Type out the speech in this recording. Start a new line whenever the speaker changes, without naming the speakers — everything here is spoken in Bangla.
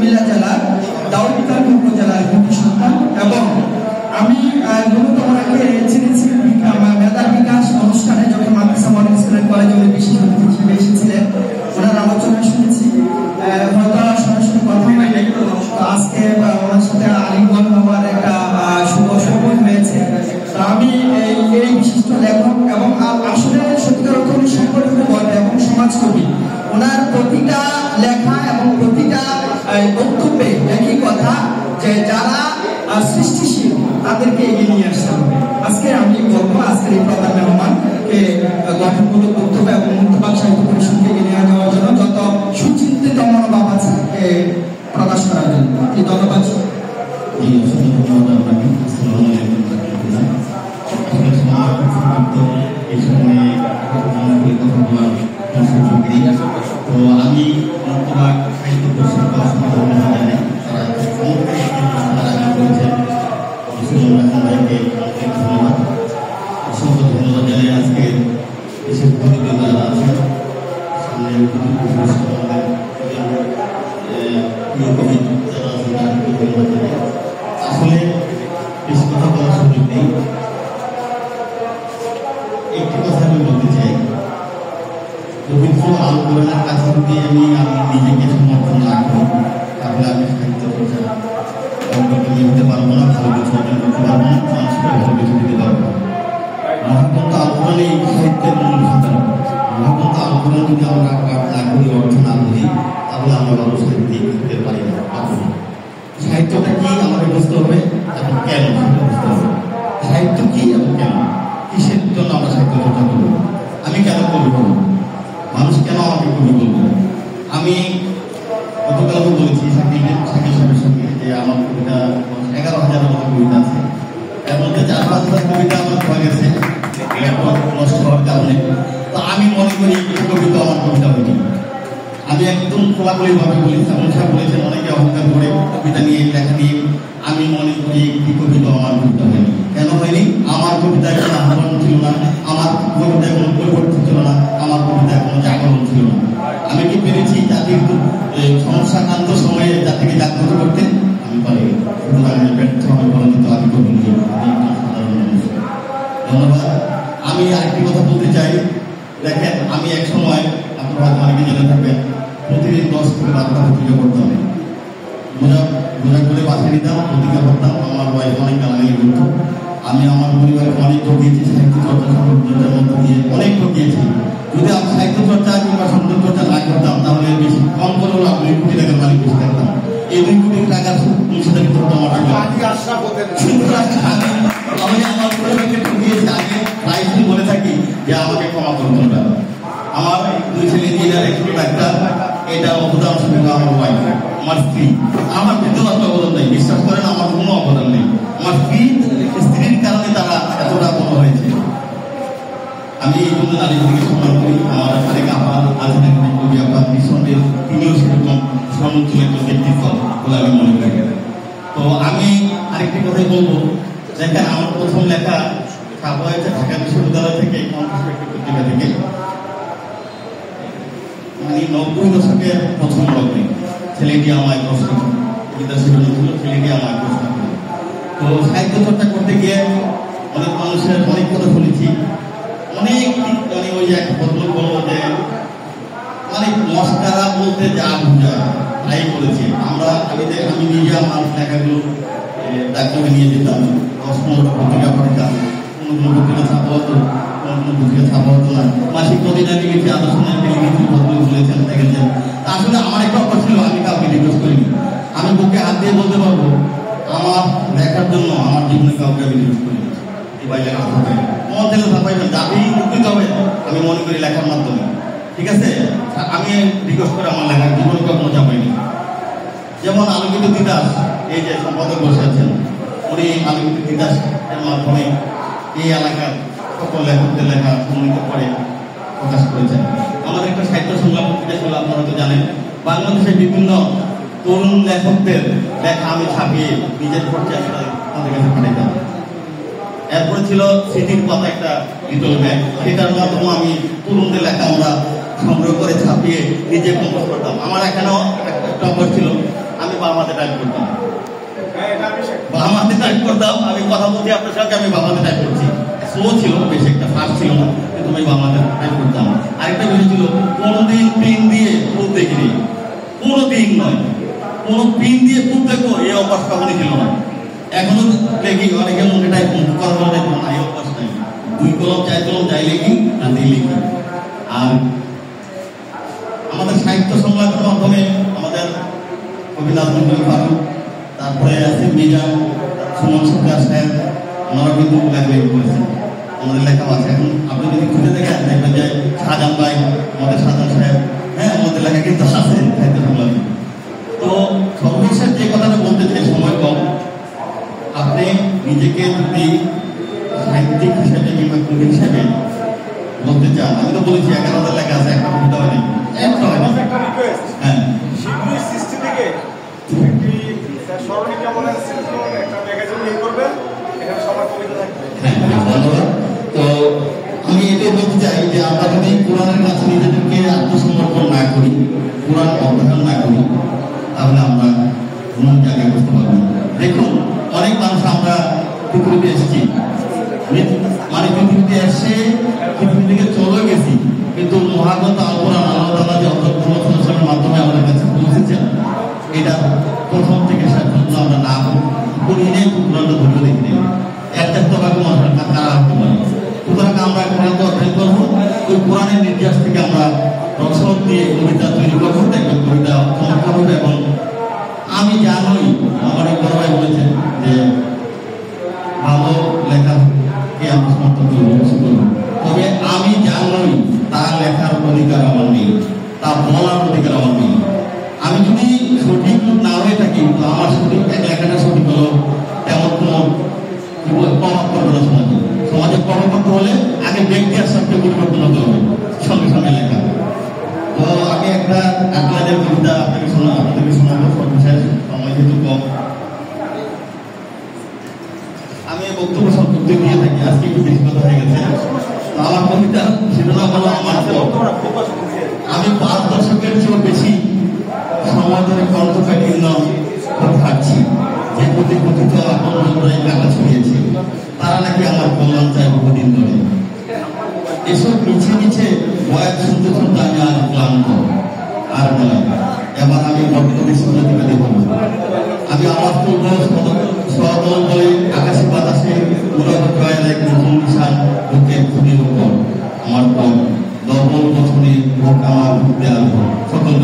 কুমিল্লা জেলার দাউদকান্দি উপজেলার একটি সন্তান এবং আমি মূলত ওনাকে চিনেছি আমার মেধার বিকাশ অনুষ্ঠানে যখন মাদ্রাসা মডেল স্কুল অ্যান্ড কলেজে উনি বিশেষ অতিথি হিসেবে এসেছিলেন। ওনার আলোচনা শুনেছি, হয়তো সরাসরি কথা হয়নি, আজকে ওনার সাথে আলিঙ্গন হওয়ার একটা শুভ সময় হয়েছে। তো আমি এই বিশিষ্ট লেখক এবং আসলে সত্যিকার অর্থে উনি সম্পর্কিত বটে এবং সমাজকর্মী। ওনার প্রতিটা লেখা এবং প্রতিটা বক্তব্যে একই কথা যে যারা সৃষ্টিশীল তাদেরকে এগিয়ে নিয়ে আসতে হবে। আজকে আমি বলবো আজকের এই প্রধান মেহমানকে গঠনমূলক বক্তব্য এবং মুক্তবাক সাহিত্য পরিষদকে এগিয়ে নিয়ে যাওয়ার জন্য যত সুচিন্তিত মনোভাব আছে প্রকাশ করার জন্য ধন্যবাদ।
তো আমি মুক্তবাক সাহিত্য পরিষদ জানাই ধন্যবাদ, অসংখ্য ধন্যবাদ জানাই। আজকে বিশেষ অতিথি যারা আছেন সামনে আসলে বেশি কথা বলার সুযোগ নেই। একটি কথা আমি বলতে চাই, রবীন্দ্র আন্দোলনের কাছে যদি আমি নিজেকে সমর্থন না করি তাহলে আমি সাহিত্য চর্চা হতে পারবো না, ভালো কিছু অর্জন করতে পারবো না, মানুষকে ভালো কিছু দিতে পারবো না। মহাগ্রন্থ আন্দোলনে সাহিত্যের মূল ভাতা। মহাগ্রন্থ আন্দোলন যদি আমরা না করি, অর্থ না করি, তাহলে আমরা ভালো সাহিত্যিক হতে পারি না। সাহিত্যটা কি আমাকে বুঝতে হবে এবং কেন বুঝতে হবে। সাহিত্য কি এবং কেন, কিসের জন্য আমরা সাহিত্য চর্চা করবো, আমি কেন কবি হবো, মানুষ কেন আমাকে কবি বলবো। আমি গতকাল বলেছি শাকিল সাহেবের সঙ্গে যে আমার কবিতা 11,000-এর মতো কবিতা আছে, এর মধ্যে 4-5,000 কবিতা আমার হয়ে গেছে নষ্ট হওয়ার কারণে। তো আমি মনে করি কবিতা আমার কবিতা হয়নি। আমি একদম খোলাখুলি ভাবে বলি, এমন সাহেব বলেছেন অনেকে অহংকার করে কবিতা নিয়ে লেখা নিয়ে, আমি মনে করি একটি কবিতা আমার কবিতা হয়নি। কেন হয়নি? আমার কবিতায় কোনো আন্দোলন ছিল না, আমার কবিতায় কোনো পরিবর্তন ছিল না, আমার কবিতায় কোনো জাগরণ ছিল না। আমি কি পেরেছি জাতির সমস্যাক্রান্ত সময়ে জাতিকে জাগ্রত করতে? আমি পারি। সুতরাং আমি ব্যর্থ হবে পরিণত আমি কবি নই, সাধারণ মানুষ। ধন্যবাদ। আমি আরেকটি কথা বলতে চাই, দেখেন আমি এক সময় আপনার হয়তো অনেকে জেনে থাকবেন, প্রতিদিন 10 থেকে 12টা পত্রিকা পড়তাম, বোঝা করে বাছাই নিতাম, পত্রিকা পড়তাম। আমার ওয়াইফ অনেক গালাগালি করত। আমি আমার পরিবারকে অনেক ঠকিয়েছি, সাহিত্য চর্চা সংগঠনের মধ্য দিয়ে অনেক ঠকিয়েছি। যদি আমি সাহিত্য চর্চা কিংবা সংগঠন চর্চা না করতাম তাহলে বেশি কম করে হলো 2 কোটি টাকার মালিক বেশি থাকতাম। এই 2 কোটি টাকার অংশীদারি করতাম আমার আমি আমার পরিবারকে ঠকিয়েছি। আগে প্রায়শই বলে থাকি যে আমাকে ক্ষমা করতেন না। আমার 2 ছেলে ইঞ্জিনিয়ার, 1 ডাক্তার, এটা অবদান শুধু আমার ওয়াইফ, আমার স্ত্রী। আমার বিদ্যমান অবদান নেই, বিশ্বাস করেন আমার কোনো অবদান নেই। আমার স্ত্রীর কারণে তারা এতটা বড় হয়েছে। আমি এই জন্য নারীদেরকে সম্মান করি। আমার আরেক আপা আছেন, একজন কবি আপা, নিঃসন্দেহে তিনিও সেরকম সমুচ্চ একজন ব্যক্তিত্ব বলে আমি মনে করি। তো আমি আরেকটি কথাই বলবো, দেখেন আমার প্রথম লেখা ছাপা হয়েছে ঢাকা বিশ্ববিদ্যালয় থেকে, কণ্ঠস্বর একটি পত্রিকা থেকে, মানে 90 দশকের প্রথম লগ্নে। ছেলেটি আমায় প্রশ্ন কবিতা শিরোনাম ছিল ছেলেটি আমায় প্রশ্ন করে। তো সাহিত্য চর্চা করতে গিয়ে অনেক মানুষের অনেক কথা শুনেছি, অনেক মানে ওই যে এক ভদ্রলোক বলবো যে মানে মস্কারা বলতে যা বোঝায় তাই করেছে। আমি নিজে আমার লেখাগুলো ডাক্তারে নিয়ে যেতাম, 10-15টা পত্রিকা পড়তাম, কোনো পত্রিকা ছাপা হতো, কোনো পত্রিকা ছাপা হতো না। মাসিক পত্রিকা লিখেছি, আলোচনায় লিখেছি, ভদ্রলোক বলেছেন দেখেছেন। আসলে আমার একটা অভ্যাস ছিল, আমি কাউকে রিকোয়েস্ট করিনি। আমি বুকে হাত দিয়ে বলতে পারবো আমার লেখার জন্য আমার জীবনে কাউকে আমি রিকোয়েস্ট করিনি। এই বাইরে কথা হবে তোমার থেকে ছাপাইবেন, যাতেই উপকৃত হবে আমি মনে করি লেখার মাধ্যমে, ঠিক আছে? আমি রিকোয়েস্ট করে আমার লেখার জীবনে কখনো চাপাইনি। যেমন আলোকিত তিতাস, এই যে সম্পাদক বসে আছেন, উনি আলোকিত তিতাসের মাধ্যমে এই এলাকার সকল লেখকদের লেখা সমন্বিত করে প্রকাশ করেছেন। আমাদের একটা সাহিত্য সংলাপ পত্রিকা ছিল, আপনারা তো জানেন। বাংলাদেশের বিভিন্ন তরুণ লেখকদের লেখা আমি ছাপিয়ে নিজের খরচে তাদের কাছে পাঠাইতাম। এরপরে ছিল স্মৃতির পাতা, একটা লিটল ব্যাগ, সেটার মাধ্যমে আমি তরুণদের লেখা আমরা সংগ্রহ করে ছাপিয়ে নিজে কম্পোজ করতাম। আমার এখানেও একটা অভ্যাস ছিল, আমি বামাতে টাইপ করতাম, বামাতে টাইপ করতাম। আমি কথা বলছি আপনার সঙ্গে, আমি বামাতে টাইপ করছি। স্লো ছিল, বেশি একটা ফাস্ট ছিল না, কিন্তু আমি বামাতে টাইপ করতাম। আরেকটা বিষয় ছিল, কোনোদিন পিন দিয়ে প্রুফ দেখিনি, কোনোদিন নয়, কোনো পিন দিয়ে প্রুফ দেখবো এই অভ্যাস কখনই ছিল না। এখনো দেখি অনেকে মনে টাইপ করার মনে দেখবো না, এই অভ্যাস নাই। 2 কলম 4 কলম যাই লিখি আর দিয়ে লিখি। আর আমাদের সাহিত্য সংলাপের মাধ্যমে আমাদের কবি নাজমুল ফারুক, তারপরে আছে মিজান, সুমন সরকার সাহেব, ওনারা কিন্তু লাইব্রেরি করেছেন, আমাদের লেখা আছে। এখন আপনি যদি খুঁজে দেখেন দেখবেন যে শাহজাহান ভাই, আমাদের শাহজাহান সাহেব, হ্যাঁ, আমাদের লেখা কিন্তু আছে সাহিত্য সংলাপে। তো সর্বশেষ যে কথাটা বলতে চাই, সময় কম, আপনি নিজেকে যদি সাহিত্যিক হিসেবে কিংবা কবি হিসেবে বলতে চান, আমি তো বলেছি 11,000 লেখা আছে, একটা কবিতা হয়নি, একটা হয়নি। হ্যাঁ,
শিল্পী সৃষ্টি থেকে একটি স্মরণিকা বলে একটা ম্যাগাজিন নিয়ে করবেন, এখানে সবার কবিতা থাকবে।
হ্যাঁ, ধন্যবাদ। তো আমি এটাই বলতে চাই যে আমরা যদি কোরআনের কাছে নিজেদেরকে আত্মসমর্পণ না করি, কোরআন অধ্যয়ন না করি, তাহলে আমরা কোন জায়গায় বসতে পারবো না। দেখুন, অনেক মানুষ আমরা পৃথিবীতে এসেছি, মানে পৃথিবীতে এসে পৃথিবী থেকে চলে গেছি, কিন্তু মহাগ্রন্থ আল কোরআন আল্লাহ তাআলা যে হযরত মুহাম্মদ সাল্লাল্লাহু আলাইহি ওয়াসাল্লামের মাধ্যমে আমাদের কাছে পৌঁছেছেন, এটা প্রথম থেকে শেষ পর্যন্ত আমরা না করি নেই, কোরআনটা ধরে দেখি নেই। একটা তবাকে মানুষের কারা হতে পারে। সুতরাং আমরা কোরআনকে অধ্যয়ন করবো, ওই কোরআনের নির্যাস থেকে আমরা রসদ দিয়ে কবিতা তৈরি করবো, দেখবেন কবিতা চমৎকার হবে। এবং আমি জানোই, আমার এক বড় ভাই বলেছেন যে ভালো লেখাকে আমি সমর্থন করবো, তবে আমি জানোই তার লেখার অধিকার আমার নেই, তা বলার অধিকার আমার নেই। আমি যদি সঠিক না হয়ে থাকি, তো আমার সঠিক লেখাটা সঠিক হলো তেমন কোনো প্রভাব পড়বে না সমাজে। সমাজে প্রভাব পড়তে হলে আগে ব্যক্তি আর সবকে পরিবর্তন হতে হবে, সঙ্গে সঙ্গে লেখা। তো আমি একটা আপনাদের কবিতা আপনাদেরকে শোনাবো, সর্বশেষ সময় যেহেতু কম। আমি বক্তব্য সংক্ষিপ্ত দিয়ে থাকি, আজকে একটু বেশি কথা হয়ে গেছে। আমার কবিতা শিরোনাম হলো আমার পথ। আমি 5 দশকের চেয়েও বেশি সময় ধরে কণ্ঠ কাঠিন্য থাকছি, যে প্রতি কথিত আপনজনরাই কাটা ছড়িয়েছে, তারা নাকি আমার কল্যাণ চায় বহুদিন ধরে। এসব মিছে মিছে বয়ান শুনতে শুনতে আমি আর ক্লান্ত, আর নয়, এবার আমি বর্তমানে শিক্ষাধিকারী হব। আমি আওয়াজ করবো সদল বলে আকাশে বাতাসে, উড়াবো জয়ের এক নতুন নিশান বুকে খুদির উপর। আমার পর 10 বছরে ভোগ আমার দেওয়ার সকল